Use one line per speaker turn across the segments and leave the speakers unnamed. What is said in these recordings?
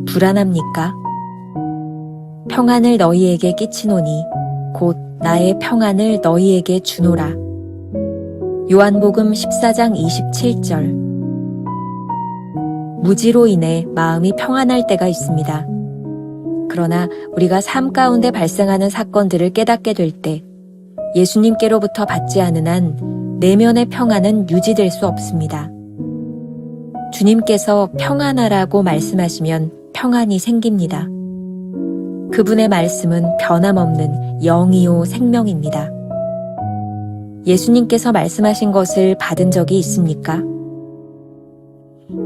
불안합니까? 평안을 너희에게 끼치노니 곧 나의 평안을 너희에게 주노라. 요한복음 14장 27절. 무지로 인해 마음이 평안할 때가 있습니다. 그러나 우리가 삶 가운데 발생하는 사건들을 깨닫게 될 때 예수님께로부터 받지 않은 한 내면의 평안은 유지될 수 없습니다. 주님께서 평안하라고 말씀하시면 평안이 생깁니다. 그분의 말씀은 변함없는 영이요 생명입니다. 예수님께서 말씀하신 것을 받은 적이 있습니까?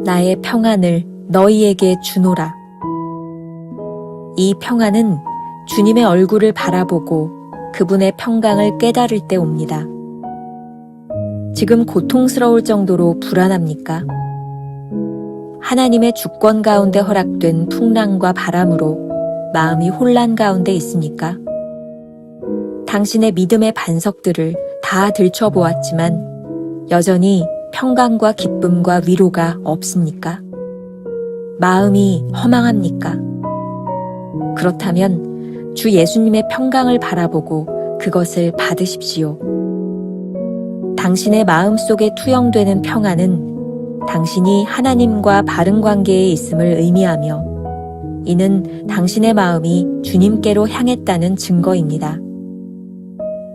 나의 평안을 너희에게 주노라. 이 평안은 주님의 얼굴을 바라보고 그분의 평강을 깨달을 때 옵니다. 지금 고통스러울 정도로 불안합니까? 하나님의 주권 가운데 허락된 풍랑과 바람으로 마음이 혼란 가운데 있습니까? 당신의 믿음의 반석들을 다 들춰보았지만 여전히 평강과 기쁨과 위로가 없습니까? 마음이 허망합니까? 그렇다면 주 예수님의 평강을 바라보고 그것을 받으십시오. 당신의 마음속에 투영되는 평안은 당신이 하나님과 바른 관계에 있음을 의미하며 이는 당신의 마음이 주님께로 향했다는 증거입니다.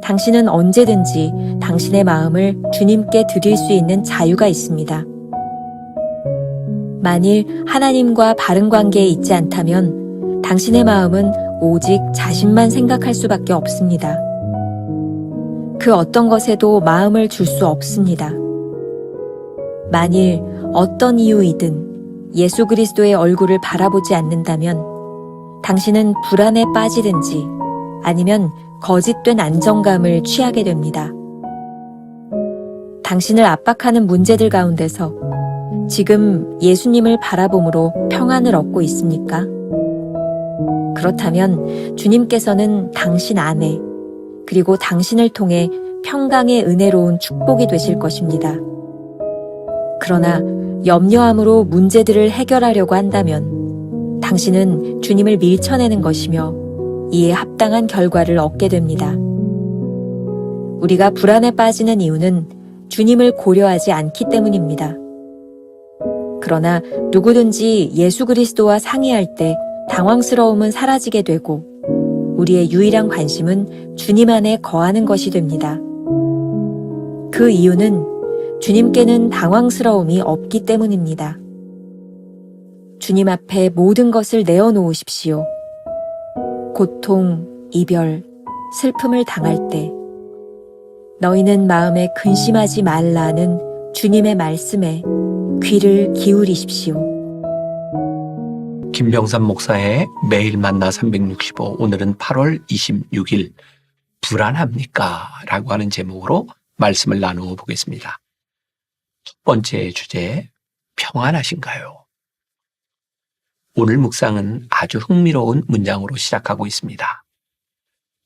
당신은 언제든지 당신의 마음을 주님께 드릴 수 있는 자유가 있습니다. 만일 하나님과 바른 관계에 있지 않다면 당신의 마음은 오직 자신만 생각할 수밖에 없습니다. 그 어떤 것에도 마음을 줄 수 없습니다. 만일 어떤 이유이든 예수 그리스도의 얼굴을 바라보지 않는다면 당신은 불안에 빠지든지 아니면 거짓된 안정감을 취하게 됩니다. 당신을 압박하는 문제들 가운데서 지금 예수님을 바라봄으로 평안을 얻고 있습니까? 그렇다면 주님께서는 당신 안에 그리고 당신을 통해 평강의 은혜로운 축복이 되실 것입니다. 그러나 염려함으로 문제들을 해결하려고 한다면 당신은 주님을 밀쳐내는 것이며 이에 합당한 결과를 얻게 됩니다. 우리가 불안에 빠지는 이유는 주님을 고려하지 않기 때문입니다. 그러나 누구든지 예수 그리스도와 상의할 때 당황스러움은 사라지게 되고 우리의 유일한 관심은 주님 안에 거하는 것이 됩니다. 그 이유는 주님께는 당황스러움이 없기 때문입니다. 주님 앞에 모든 것을 내어놓으십시오. 고통, 이별, 슬픔을 당할 때 너희는 마음에 근심하지 말라는 주님의 말씀에 귀를 기울이십시오.
김병삼 목사의 매일 만나 365, 오늘은 8월 26일 불안합니까? 라고 하는 제목으로 말씀을 나누어 보겠습니다. 첫 번째 주제, 평안하신가요? 오늘 묵상은 아주 흥미로운 문장으로 시작하고 있습니다.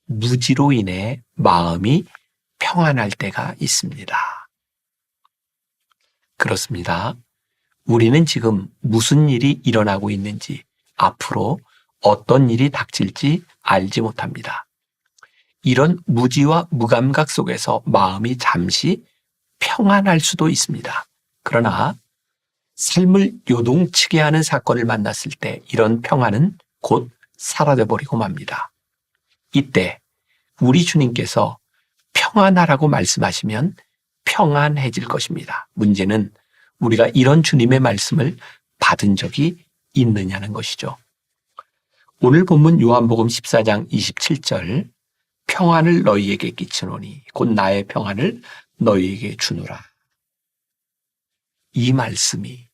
무지로 인해 마음이 평안할 때가 있습니다. 그렇습니다. 우리는 지금 무슨 일이 일어나고 있는지, 앞으로 어떤 일이 닥칠지 알지 못합니다. 이런 무지와 무감각 속에서 마음이 잠시 평안할 수도 있습니다. 그러나 삶을 요동치게 하는 사건을 만났을 때 이런 평안은 곧 사라져버리고 맙니다. 이때 우리 주님께서 평안하라고 말씀하시면 평안해질 것입니다. 문제는 우리가 이런 주님의 말씀을 받은 적이 있느냐는 것이죠. 오늘 본문 요한복음 14장 27절, 평안을 너희에게 끼치노니 곧 나의 평안을 너희에게 주노라. 이 말씀이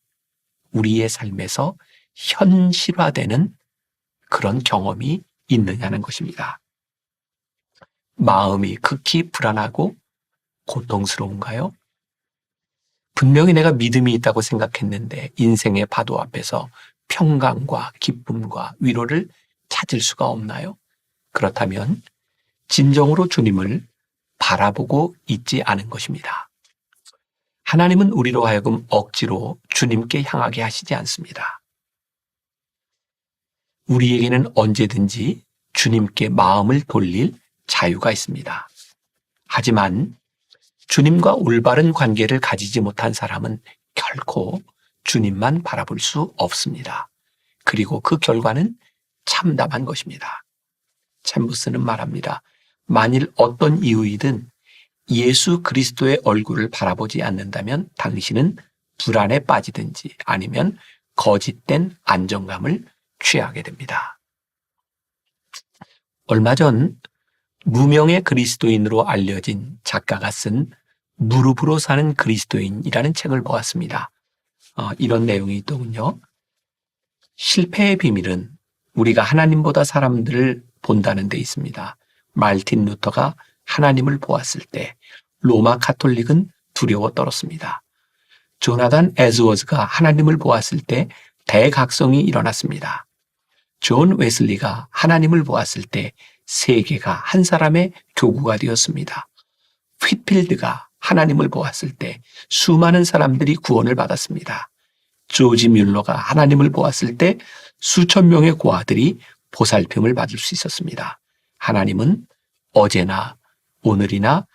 우리의 삶에서 현실화되는 그런 경험이 있느냐는 것입니다. 마음이 극히 불안하고 고통스러운가요? 분명히 내가 믿음이 있다고 생각했는데 인생의 파도 앞에서 평강과 기쁨과 위로를 찾을 수가 없나요? 그렇다면 진정으로 주님을 바라보고 있지 않은 것입니다. 하나님은 우리로 하여금 억지로 주님께 향하게 하시지 않습니다. 우리에게는 언제든지 주님께 마음을 돌릴 자유가 있습니다. 하지만 주님과 올바른 관계를 가지지 못한 사람은 결코 주님만 바라볼 수 없습니다. 그리고 그 결과는 참담한 것입니다. 챔버스는 말합니다. 만일 어떤 이유이든 예수 그리스도의 얼굴을 바라보지 않는다면 당신은 불안에 빠지든지 아니면 거짓된 안정감을 취하게 됩니다. 얼마 전 무명의 그리스도인으로 알려진 작가가 쓴 무릎으로 사는 그리스도인이라는 책을 보았습니다. 이런 내용이 있더군요. 실패의 비밀은 우리가 하나님보다 사람들을 본다는 데 있습니다. 말틴 루터가 하나님을 보았을 때 로마 카톨릭은 두려워 떨었습니다. 조나단 에즈워즈가 하나님을 보았을 때 대각성이 일어났습니다. 존 웨슬리가 하나님을 보았을 때 세계가 한 사람의 교구가 되었습니다. 휘필드가 하나님을 보았을 때 수많은 사람들이 구원을 받았습니다. 조지 뮬러가 하나님을 보았을 때 수천 명의 고아들이 보살핌을 받을 수 있었습니다. 하나님은 어제나 오늘이나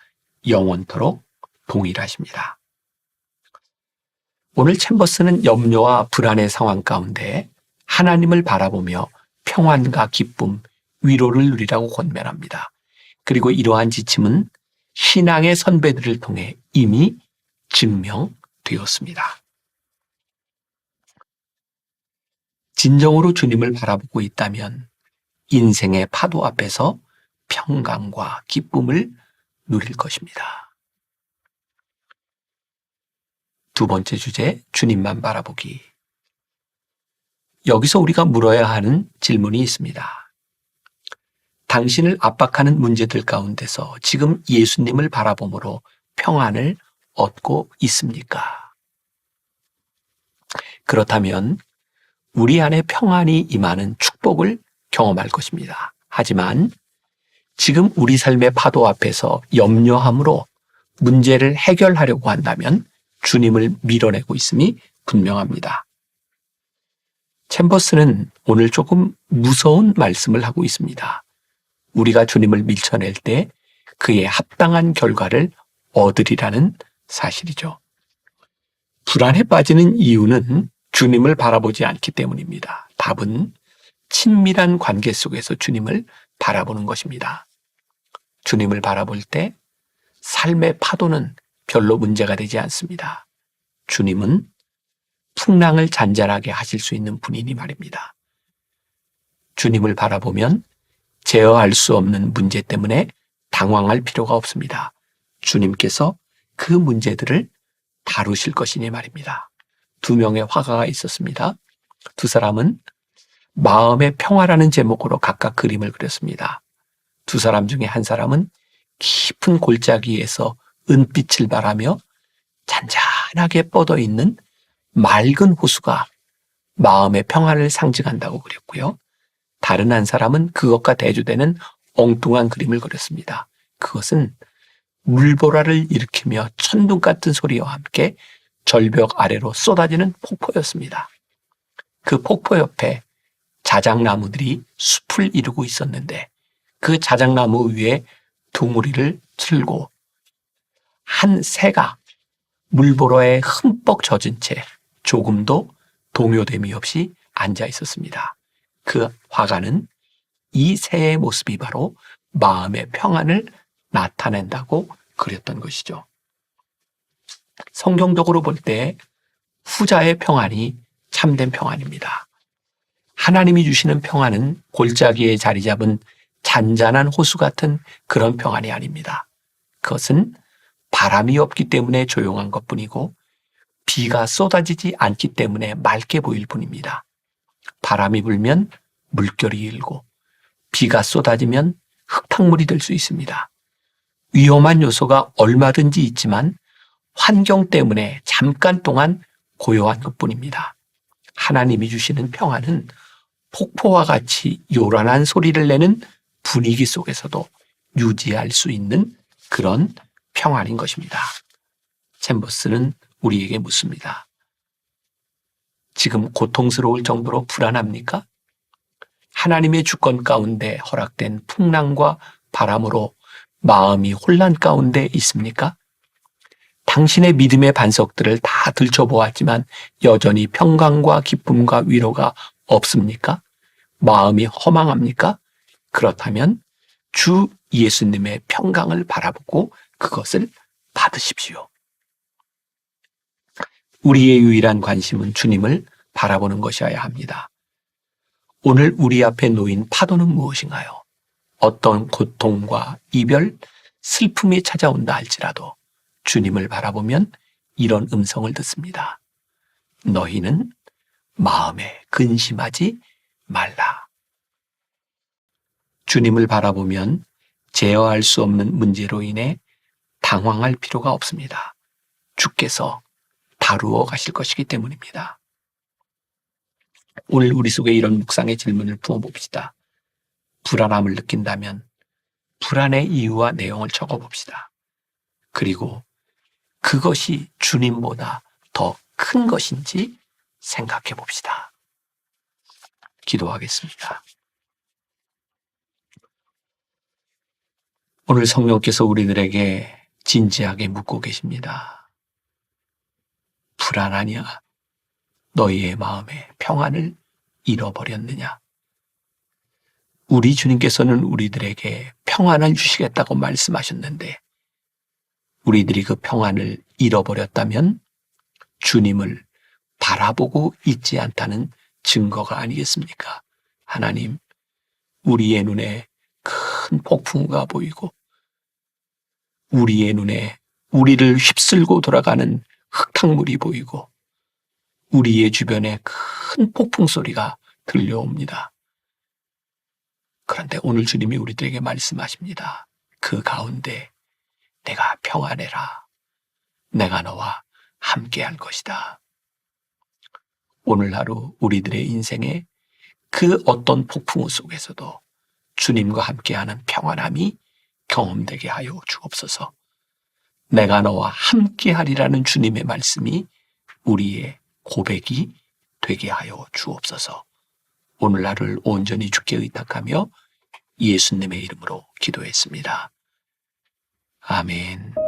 영원토록 동일하십니다. 오늘 챔버스는 염려와 불안의 상황 가운데 하나님을 바라보며 평안과 기쁨, 위로를 누리라고 권면합니다. 그리고 이러한 지침은 신앙의 선배들을 통해 이미 증명되었습니다. 진정으로 주님을 바라보고 있다면 인생의 파도 앞에서 평강과 기쁨을 누릴 것입니다. 두 번째 주제, 주님만 바라보기. 여기서 우리가 물어야 하는 질문이 있습니다. 당신을 압박하는 문제들 가운데서 지금 예수님을 바라봄으로 평안을 얻고 있습니까? 그렇다면 우리 안에 평안이 임하는 축복을 경험할 것입니다. 하지만 지금 우리 삶의 파도 앞에서 염려함으로 문제를 해결하려고 한다면 주님을 밀어내고 있음이 분명합니다. 챔버스는 오늘 조금 무서운 말씀을 하고 있습니다. 우리가 주님을 밀쳐낼 때 그에 합당한 결과를 얻으리라는 사실이죠. 불안에 빠지는 이유는 주님을 바라보지 않기 때문입니다. 답은 친밀한 관계 속에서 주님을 바라보는 것입니다. 주님을 바라볼 때 삶의 파도는 별로 문제가 되지 않습니다. 주님은 풍랑을 잔잔하게 하실 수 있는 분이니 말입니다. 주님을 바라보면 제어할 수 없는 문제 때문에 당황할 필요가 없습니다. 주님께서 그 문제들을 다루실 것이니 말입니다. 두 명의 화가가 있었습니다. 두 사람은 마음의 평화라는 제목으로 각각 그림을 그렸습니다. 두 사람 중에 한 사람은 깊은 골짜기에서 은빛을 바라며 잔잔하게 뻗어 있는 맑은 호수가 마음의 평화를 상징한다고 그렸고요. 다른 한 사람은 그것과 대조되는 엉뚱한 그림을 그렸습니다. 그것은 물보라를 일으키며 천둥 같은 소리와 함께 절벽 아래로 쏟아지는 폭포였습니다. 그 폭포 옆에 자작나무들이 숲을 이루고 있었는데 그 자작나무 위에 둥우리를 틀고 한 새가 물보라에 흠뻑 젖은 채 조금도 동요됨이 없이 앉아 있었습니다. 그 화가는 이 새의 모습이 바로 마음의 평안을 나타낸다고 그렸던 것이죠. 성경적으로 볼 때 후자의 평안이 참된 평안입니다. 하나님이 주시는 평안은 골짜기에 자리 잡은 잔잔한 호수 같은 그런 평안이 아닙니다. 그것은 바람이 없기 때문에 조용한 것뿐이고 비가 쏟아지지 않기 때문에 맑게 보일 뿐입니다. 바람이 불면 물결이 일고 비가 쏟아지면 흙탕물이 될 수 있습니다. 위험한 요소가 얼마든지 있지만 환경 때문에 잠깐 동안 고요한 것뿐입니다. 하나님이 주시는 평안은 폭포와 같이 요란한 소리를 내는 분위기 속에서도 유지할 수 있는 그런 평안인 것입니다. 챔버스는 우리에게 묻습니다. 지금 고통스러울 정도로 불안합니까? 하나님의 주권 가운데 허락된 풍랑과 바람으로 마음이 혼란 가운데 있습니까? 당신의 믿음의 반석들을 다 들춰보았지만 여전히 평강과 기쁨과 위로가 없습니까? 마음이 허망합니까? 그렇다면 주 예수님의 평강을 바라보고 그것을 받으십시오. 우리의 유일한 관심은 주님을 바라보는 것이어야 합니다. 오늘 우리 앞에 놓인 파도는 무엇인가요? 어떤 고통과 이별, 슬픔이 찾아온다 할지라도 주님을 바라보면 이런 음성을 듣습니다. 너희는 마음에 근심하지 말라. 주님을 바라보면 제어할 수 없는 문제로 인해 당황할 필요가 없습니다. 주께서 다루어 가실 것이기 때문입니다. 오늘 우리 속에 이런 묵상의 질문을 품어봅시다. 불안함을 느낀다면 불안의 이유와 내용을 적어봅시다. 그리고 그것이 주님보다 더 큰 것인지 생각해 봅시다. 기도하겠습니다. 오늘 성령께서 우리들에게 진지하게 묻고 계십니다. 불안하냐? 너희의 마음에 평안을 잃어버렸느냐? 우리 주님께서는 우리들에게 평안을 주시겠다고 말씀하셨는데 우리들이 그 평안을 잃어버렸다면 주님을 바라보고 있지 않다는 증거가 아니겠습니까? 하나님, 우리의 눈에 큰 폭풍우가 보이고 우리의 눈에 우리를 휩쓸고 돌아가는 흙탕물이 보이고 우리의 주변에 큰 폭풍 소리가 들려옵니다. 그런데 오늘 주님이 우리들에게 말씀하십니다. 그 가운데 내가 평안해라. 내가 너와 함께 할 것이다. 오늘 하루 우리들의 인생에 그 어떤 폭풍우 속에서도 주님과 함께하는 평안함이 경험되게 하여 주옵소서. 내가 너와 함께하리라는 주님의 말씀이 우리의 고백이 되게 하여 주옵소서. 오늘 하루를 온전히 주께 의탁하며 예수님의 이름으로 기도했습니다. 아멘.